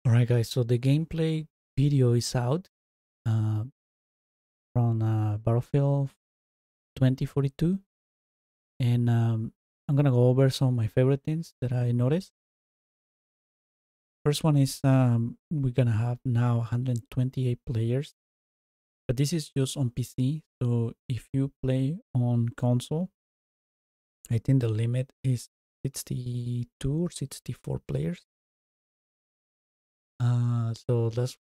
Alright guys, so the gameplay video is out uh, from Battlefield 2042, and I'm gonna go over some of my favorite things that I noticed. First one is we're gonna have now 128 players, but this is just on PC. So if you play on console, I think the limit is 62 or 64 players. So that's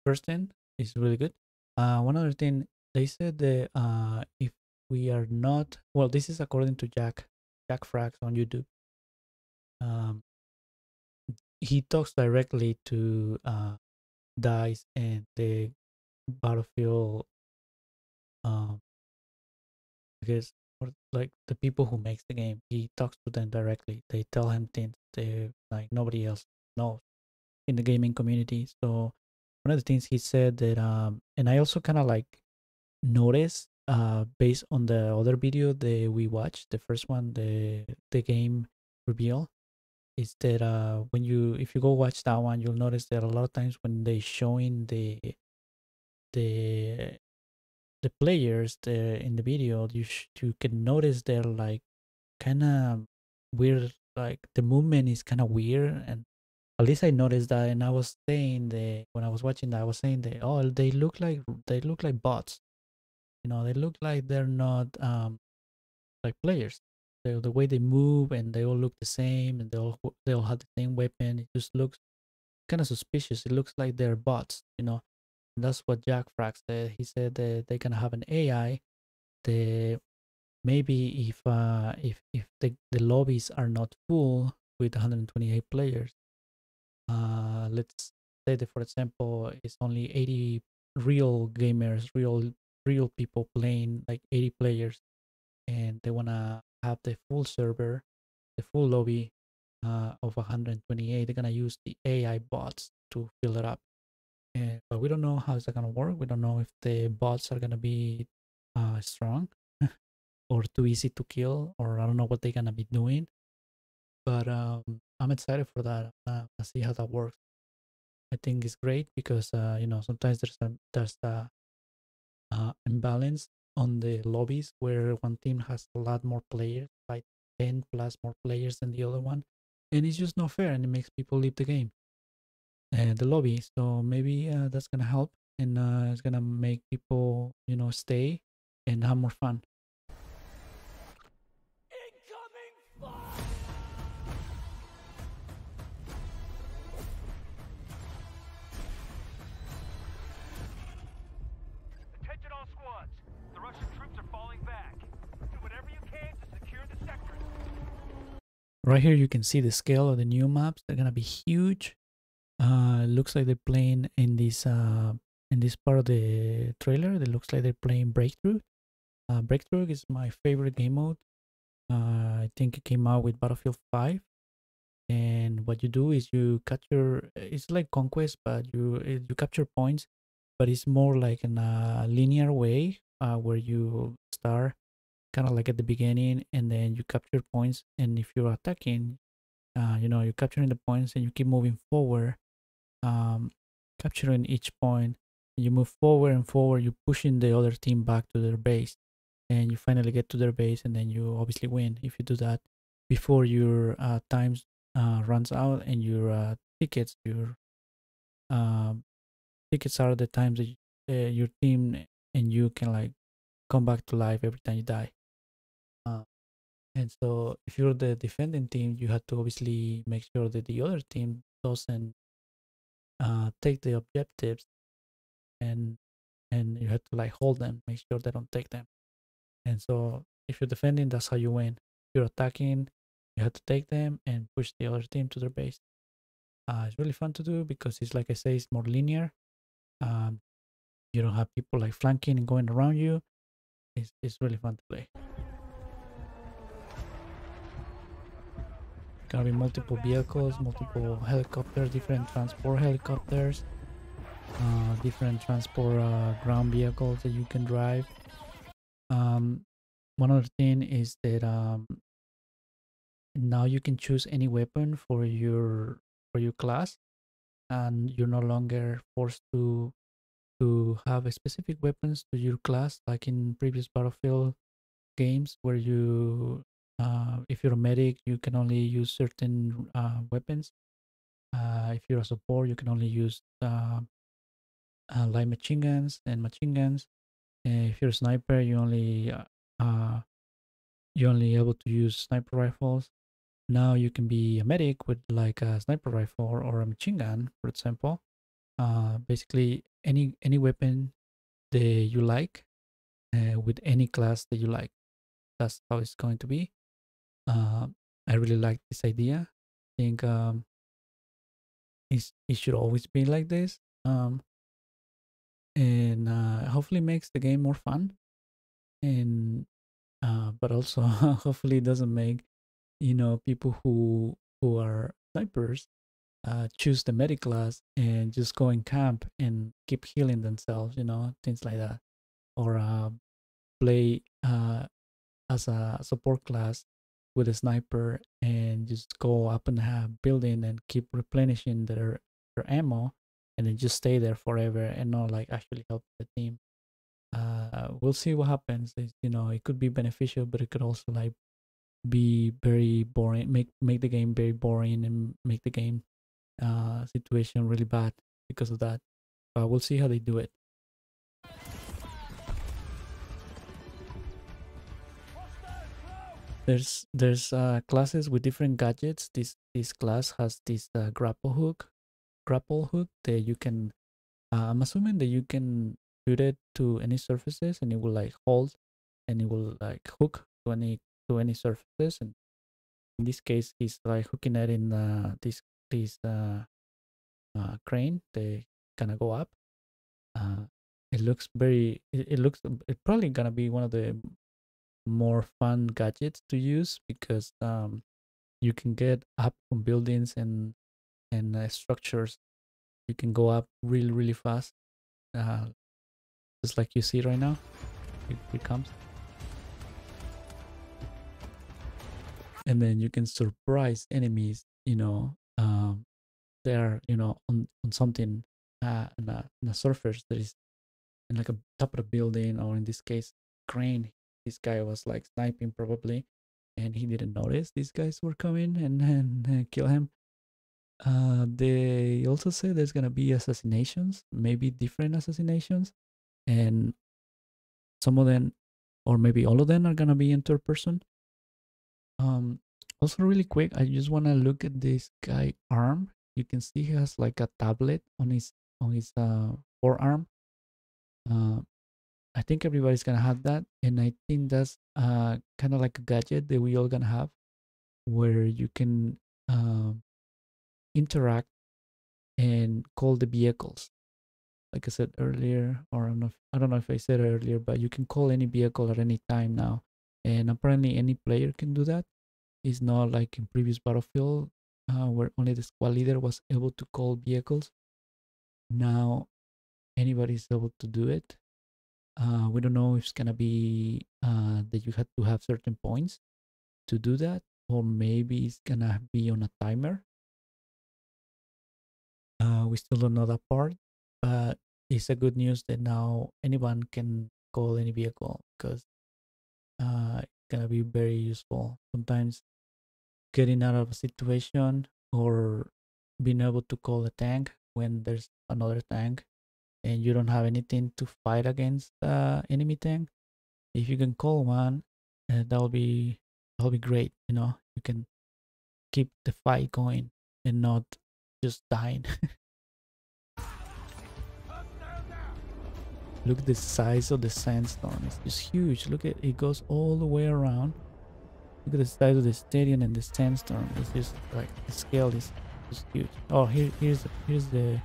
first thing is really good. One other thing, they said that if we are not, well, this is according to Jack Frags on YouTube. Um, he talks directly to Dice and the Battlefield, um, I guess, or like the people who makes the game. He talks to them directly. They tell him things they like nobody else knows in the gaming community. So one of the things he said that, and I also kind of like notice based on the other video that we watched, the first one, the game reveal, is that when you if you go watch that one, you'll notice that a lot of times when they showing the the players in the video, you can notice they're like kind of weird, like the movement is kind of weird. And at least I noticed that, and I was saying that when I was watching that, I was saying that, oh, they look like bots. They look like they're not like players. The way they move, and they all look the same, and they all have the same weapon. It just looks kind of suspicious. It looks like they're bots. And that's what Jack Frag said. He said that they're gonna have an AI. The Maybe if the lobbies are not full with 128 players, let's say that, for example, it's only 80 real gamers, real people playing, like 80 players, and they want to have the full server, the full lobby of 128. They're going to use the AI bots to fill it up. But we don't know how it's going to work. We don't know if the bots are going to be strong or too easy to kill, or I don't know what they're going to be doing. But I'm excited for that. I see how that works. I think it's great because sometimes there's a imbalance on the lobbies where one team has a lot more players, like 10 plus more players than the other one, and it's just not fair, and it makes people leave the game and the lobby. So maybe that's gonna help, and it's gonna make people stay and have more fun. Attention all squads. The Russian troops are falling back. Do whatever you can to secure the sector. Right here you can see the scale of the new maps. They're gonna be huge. Looks like they're playing in this part of the trailer. It looks like they're playing Breakthrough. Breakthrough is my favorite game mode. I think it came out with Battlefield 5. And what you do is you capture. It's like Conquest, but you capture points, but it's more like in a linear way, where you start kind of like at the beginning, and then you capture points. And if you're attacking, you're capturing the points, and you keep moving forward, um, capturing each point. And you move forward and forward. You're pushing the other team back to their base, and you finally get to their base, and then you obviously win if you do that before your times runs out, and your your um, tickets are the times that your team and you can like come back to life every time you die. Uh, and so if you're the defending team, you have to obviously make sure that the other team doesn't take the objectives, and you have to like hold them, make sure they don't take them. And so if you're defending, that's how you win. If you're attacking, you have to take them and push the other team to their base. It's really fun to do because it's, like I say, it's more linear. Um, you don't have people like flanking and going around you. It's really fun to play. Gonna be multiple vehicles, multiple helicopters, different transport helicopters, different transport ground vehicles that you can drive. Um, One other thing is that now you can choose any weapon for your class. and you're no longer forced to have a specific weapons to your class, like in previous Battlefield games, where you, if you're a medic, you can only use certain weapons. If you're a support, you can only use light machine guns and machine guns. If you're a sniper, uh, you only able to use sniper rifles. Now you can be a medic with like a sniper rifle or a machine gun, for example. Basically, any weapon that you like, with any class that you like. That's how it's going to be. Uh, I really like this idea. I think it should always be like this. And hopefully makes the game more fun. And but also hopefully it doesn't make, people who are snipers choose the medic class and just go in camp and keep healing themselves, things like that, or play as a support class with a sniper and just go up and have building and keep replenishing their ammo, and then just stay there forever and not like actually help the team. We'll see what happens. It could be beneficial, but it could also like be very boring, make the game very boring, and make the game situation really bad because of that. But we'll see how they do it. There's classes with different gadgets. This class has this grapple hook that you can. I'm assuming that you can shoot it to any surfaces, and it will like hold, and it will like hook to any surfaces. And in this case, he's like hooking it in this crane. They kind of go up. Uh, it looks very. It looks. It's probably gonna be one of the more fun gadgets to use because you can get up on buildings and structures. You can go up really really fast, uh, just like you see right now. It comes, and then you can surprise enemies. They're on something, in a surface that is in like a top of the building, or in this case crane. This guy was like sniping probably, and he didn't notice these guys were coming and kill him. They also say there's gonna be assassinations, maybe different assassinations, and some of them, or maybe all of them, are gonna be in third person. Um, Also really quick, I just wanna look at this guy arm. You can see he has like a tablet on his forearm. Uh, I think everybody's gonna have that, and I think that's kind of like a gadget that we all gonna have, where you can interact and call the vehicles. Like I said earlier, or I don't know if I said it earlier, but you can call any vehicle at any time now, and apparently any player can do that. It's not like in previous Battlefield, where only the squad leader was able to call vehicles. Now anybody's able to do it. We don't know if it's gonna be that you have to have certain points to do that, or maybe it's gonna be on a timer. We still don't know that part, but it's a good news that now anyone can call any vehicle, because it's gonna be very useful. Sometimes getting out of a situation, or being able to call a tank when there's another tank and you don't have anything to fight against the enemy tank. If you can call one, that'll be great. You can keep the fight going and not just dying. Look at the size of the sandstorm. It's just huge. Look at it, goes all the way around. Look at the size of the stadium and the sandstorm. It's just like the scale is just huge. Oh, here's the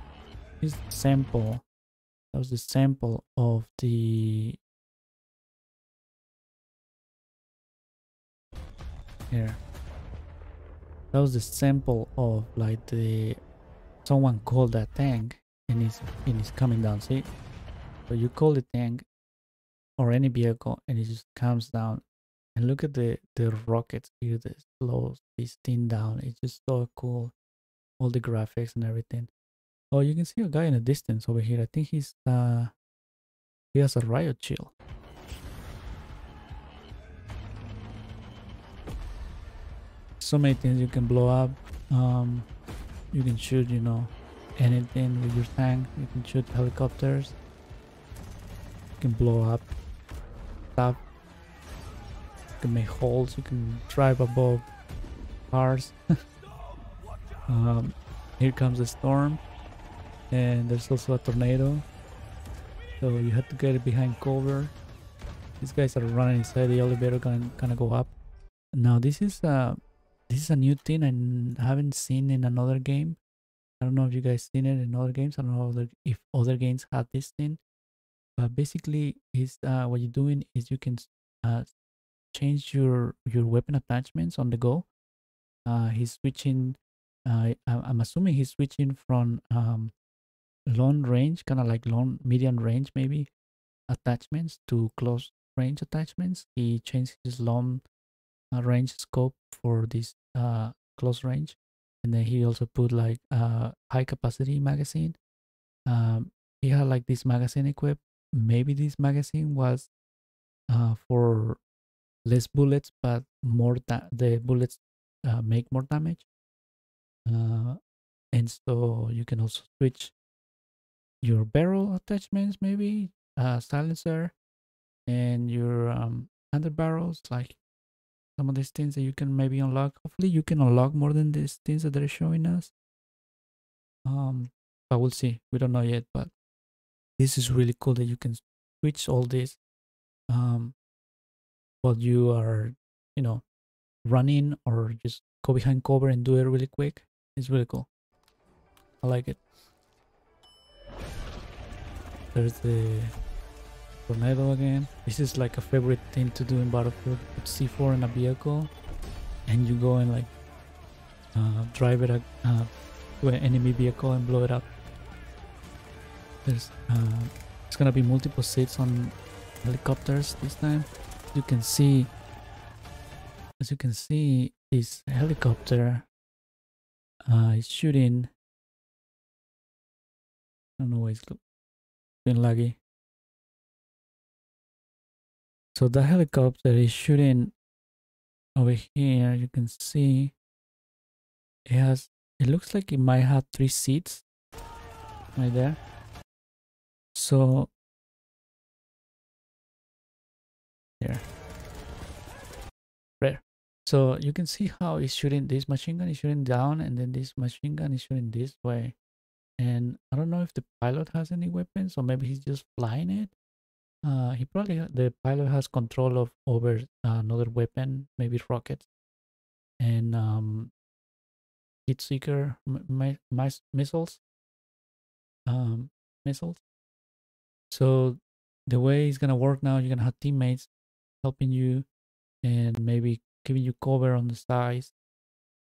sample. That was the sample of the here. That was the sample of like the someone called that tank, and it's coming down. See, so you call the tank or any vehicle, and it just comes down. And look at the rockets here that slows this thing down. It's just so cool. All the graphics and everything. Oh, you can see a guy in the distance over here. I think he has a riot shield. So many things you can blow up. You can shoot, anything with your tank. You can shoot helicopters. You can blow up stuff. You can make holes. You can drive above cars. Here comes the storm, and there's also a tornado. So you have to get it behind cover. These guys are running inside the elevator, gonna go up. Now this is a new thing I haven't seen in another game. I don't know if you guys seen it in other games. I don't know if other games have this thing. But basically, is what you're doing is you can uh, change your weapon attachments on the go. He's switching. I'm assuming he's switching from long range, kind of like long medium range maybe attachments to close range attachments. He changed his long range scope for this close range, and then he also put like high capacity magazine. He had like this magazine equipped. Maybe this magazine was for less bullets, but more the bullets make more damage. And so you can also switch your barrel attachments, maybe silencer, and your under barrels, like some of these things that you can maybe unlock. Hopefully, you can unlock more than these things that they're showing us. But we'll see. We don't know yet, but this is really cool that you can switch all this um, while you are, running or just go behind cover and do it really quick. It's really cool. I like it. There's the tornado again. This is like a favorite thing to do in Battlefield. Put C4 in a vehicle and you go and like drive it to an enemy vehicle and blow it up. There's it's gonna be multiple seats on helicopters this time. You can see, as you can see, this helicopter is shooting. I don't know why it's been laggy. So the helicopter is shooting over here. You can see it looks like it might have 3 seats right there. So there. Rare. So you can see how it's shooting. This machine gun is shooting down, and then this machine gun is shooting this way. And I don't know if the pilot has any weapons, or maybe he's just flying it. The pilot has control over another weapon, maybe rockets, and heat seeker missiles. Missiles. So the way it's gonna work now, you're gonna have teammates helping you and maybe giving you cover on the sides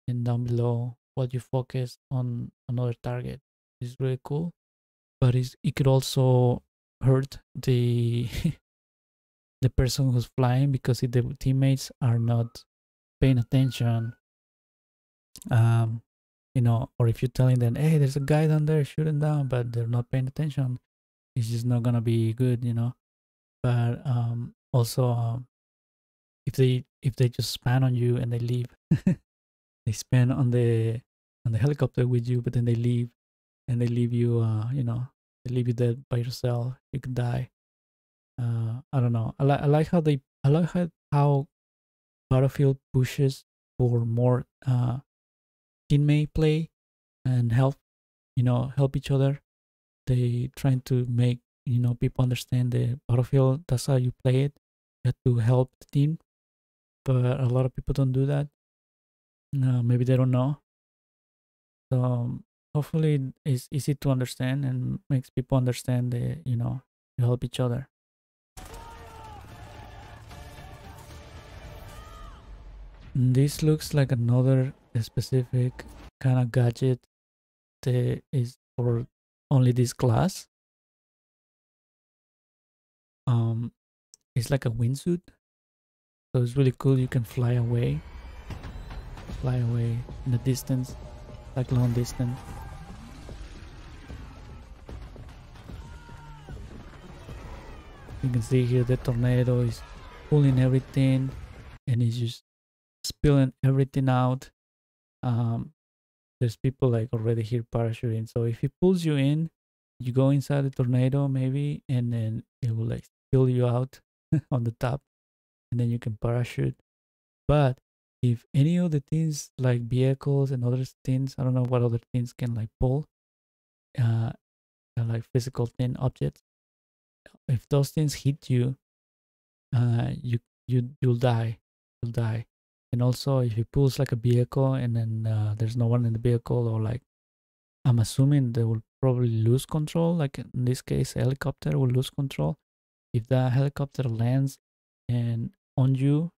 and down below while you focus on another target. It's really cool, but it could also hurt the the person who's flying, because if the teammates are not paying attention, or if you're telling them, hey, there's a guy down there shooting down, but they're not paying attention, it's just not gonna be good. But also, if they just span on you and they leave, they span on the helicopter with you, but then they leave, and they leave you, they leave you dead by yourself. You could die. I don't know. I like how Battlefield pushes for more teammate play and help each other. They trying to make people understand the Battlefield. That's how you play it. You have to help the team, but a lot of people don't do that. Maybe they don't know. So hopefully it's easy to understand and makes people understand that you help each other. This looks like another specific kind of gadget that is for only this class. It's like a windsuit, so it's really cool. You can fly away in the distance, like long distance. You can see here the tornado is pulling everything and it's just spilling everything out. Um, there's people like already here parachuting. So if he pulls you in, you go inside the tornado maybe, and then it will like spill you out on the top, and then you can parachute. But if any of the things like vehicles and other things, I don't know what other things can like pull, uh, like physical thing objects. If those things hit you, you'll die. You'll die. And also, if he pulls like a vehicle and then there's no one in the vehicle, or like I'm assuming they will probably lose control. Like in this case, a helicopter will lose control. If the helicopter lands and on you,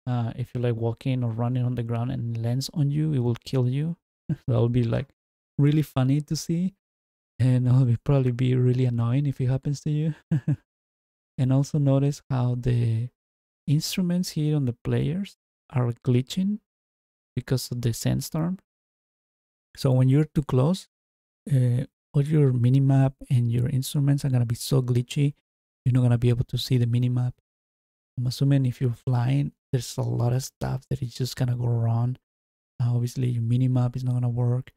if you're like walking or running on the ground and it lands on you, it will kill you. That will be like really funny to see, and it'll probably be really annoying if it happens to you. And also notice how the instruments here on the players are glitching because of the sandstorm. So when you're too close, all your minimap and your instruments are gonna be so glitchy, you're not gonna be able to see the minimap. I'm assuming if you're flying, there's a lot of stuff that is just gonna go wrong. Obviously, your minimap is not gonna work.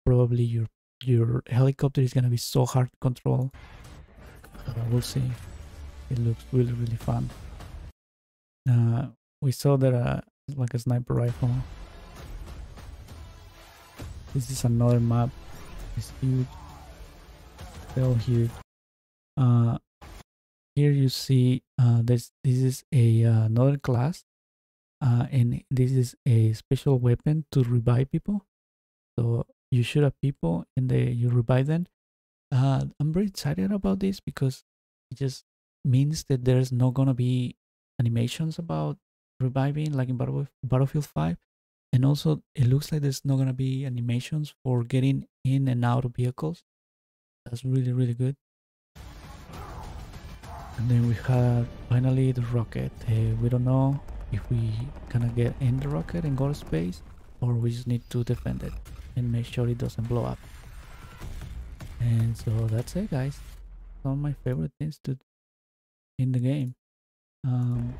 Probably your helicopter is gonna be so hard to control. We'll see. It looks really really fun. We saw that it's like a sniper rifle. This is another map. It's huge. So huge. Uh, Here you see this is a another class, and this is a special weapon to revive people. So you shoot at people and you revive them. I'm very excited about this because it just means that there's not gonna be animations about reviving like in Battlefield 5, and also it looks like there's not gonna be animations for getting in and out of vehicles. That's really really good. And then we have finally the rocket. We don't know if we gonna get in the rocket and go to space, or we just need to defend it and make sure it doesn't blow up. And so that's it, guys. Some of my favorite things to in the game. Um,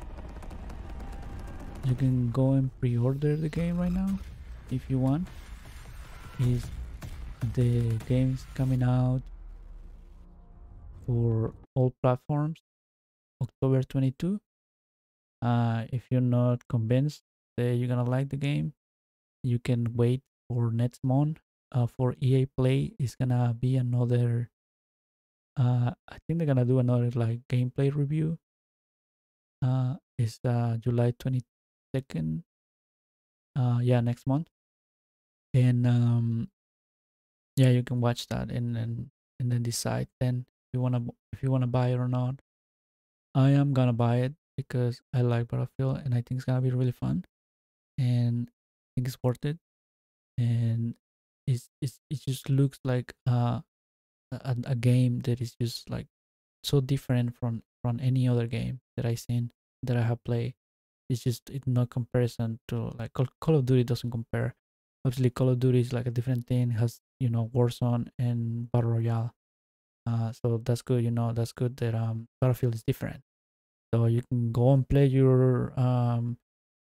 you can go and pre-order the game right now if you want. Is the game's coming out for all platforms October 22. If you're not convinced that you're gonna like the game, you can wait for next month. For EA Play, it's gonna be another. I think they're gonna do another like gameplay review. It's July 22nd. Yeah, next month, and yeah, you can watch that and then decide then if you wanna buy it or not. I am gonna buy it because I like Battlefield and I think it's gonna be really fun, and I think it's worth it. And it just looks like a game that is just like so different from any other game that I seen that I have played. It's no comparison to like Call of Duty doesn't compare. Obviously, Call of Duty is like a different thing. It has Warzone and Battle Royale. So that's good. That's good that Battlefield is different. So you can go and play your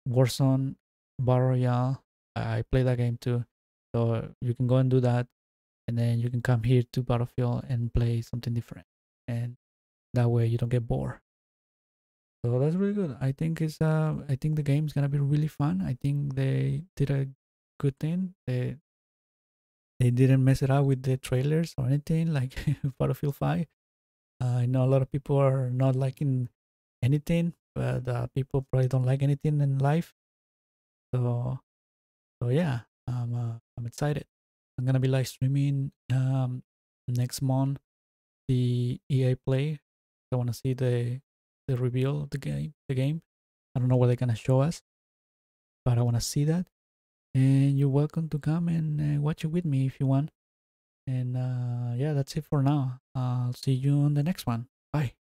Warzone Battle Royale. I play that game too. So you can go and do that, and then you can come here to Battlefield and play something different. And that way you don't get bored. So that's really good. I think the game's gonna be really fun. I think they did a good thing. They didn't mess it up with the trailers or anything like Battlefield 5. I know a lot of people are not liking anything, but people probably don't like anything in life. So yeah, I'm excited. I'm gonna be live streaming next month the EA Play. I want to see the reveal of the game. I don't know what they're gonna show us, but I want to see that. And you're welcome to come and watch it with me if you want. And yeah, that's it for now. I'll see you on the next one. Bye.